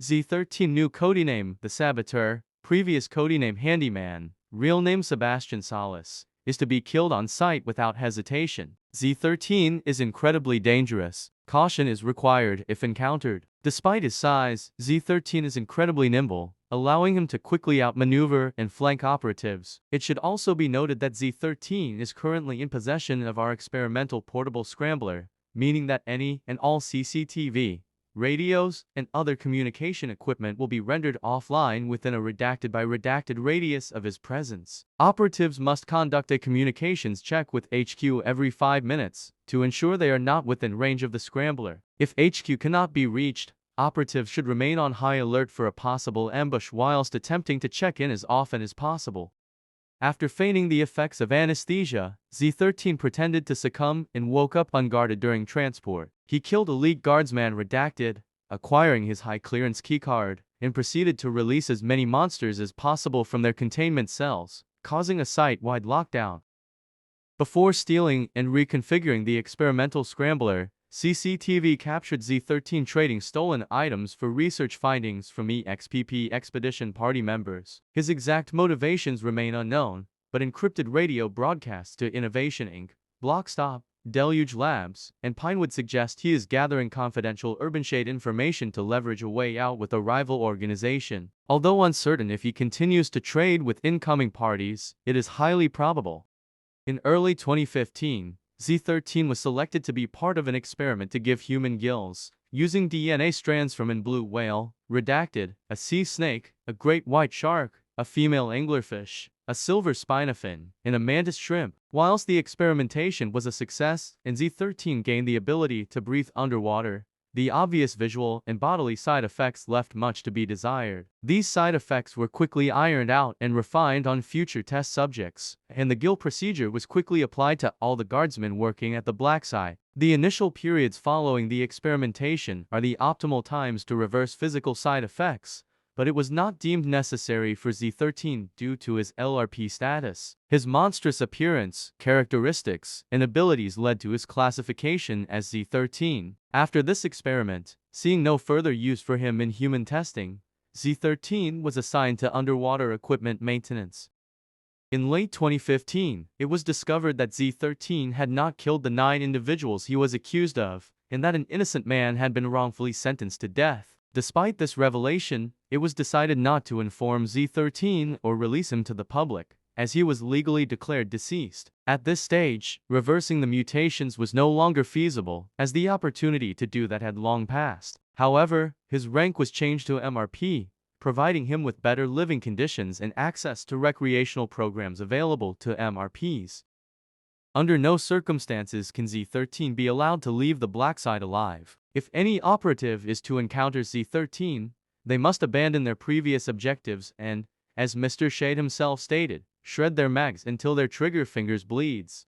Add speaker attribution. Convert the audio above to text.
Speaker 1: Z-13 new codename, the Saboteur, previous codename Handyman, real name Sebastian Salas, is to be killed on sight without hesitation. Z-13 is incredibly dangerous. Caution is required if encountered. Despite his size, Z-13 is incredibly nimble, allowing him to quickly outmaneuver and flank operatives. It should also be noted that Z-13 is currently in possession of our experimental portable scrambler, meaning that any and all CCTV, radios, and other communication equipment will be rendered offline within a redacted by redacted radius of his presence. Operatives must conduct a communications check with HQ every 5 minutes to ensure they are not within range of the scrambler. If HQ cannot be reached, operatives should remain on high alert for a possible ambush whilst attempting to check in as often as possible. After feigning the effects of anesthesia, Z-13 pretended to succumb and woke up unguarded during transport. He killed elite guardsman Redacted, acquiring his high-clearance keycard, and proceeded to release as many monsters as possible from their containment cells, causing a site-wide lockdown. Before stealing and reconfiguring the experimental scrambler, CCTV captured Z-13 trading stolen items for research findings from EXPP expedition party members. His exact motivations remain unknown, but encrypted radio broadcasts to Innovation Inc., Blockstop, Deluge Labs, and Pinewood suggest he is gathering confidential urban shade information to leverage a way out with a rival organization. Although uncertain if he continues to trade with incoming parties, it is highly probable. In early 2015, Z-13 was selected to be part of an experiment to give human gills, using DNA strands from a blue whale, Redacted, a sea snake, a great white shark, a female anglerfish, a silver spinafin, and a mantis shrimp. Whilst the experimentation was a success and Z-13 gained the ability to breathe underwater, the obvious visual and bodily side effects left much to be desired. These side effects were quickly ironed out and refined on future test subjects, and the gill procedure was quickly applied to all the guardsmen working at the black site. The initial periods following the experimentation are the optimal times to reverse physical side effects, but it was not deemed necessary for Z-13 due to his LRP status. His monstrous appearance, characteristics, and abilities led to his classification as Z-13. After this experiment, seeing no further use for him in human testing, Z-13 was assigned to underwater equipment maintenance. In late 2015, it was discovered that Z-13 had not killed the 9 individuals he was accused of, and that an innocent man had been wrongfully sentenced to death. Despite this revelation, it was decided not to inform Z-13 or release him to the public, as he was legally declared deceased. At this stage, reversing the mutations was no longer feasible, as the opportunity to do that had long passed. However, his rank was changed to MRP, providing him with better living conditions and access to recreational programs available to MRPs. Under no circumstances can Z-13 be allowed to leave the black site alive. If any operative is to encounter Z-13, they must abandon their previous objectives and, as Mr. Shade himself stated, shred their mags until their trigger fingers bleeds.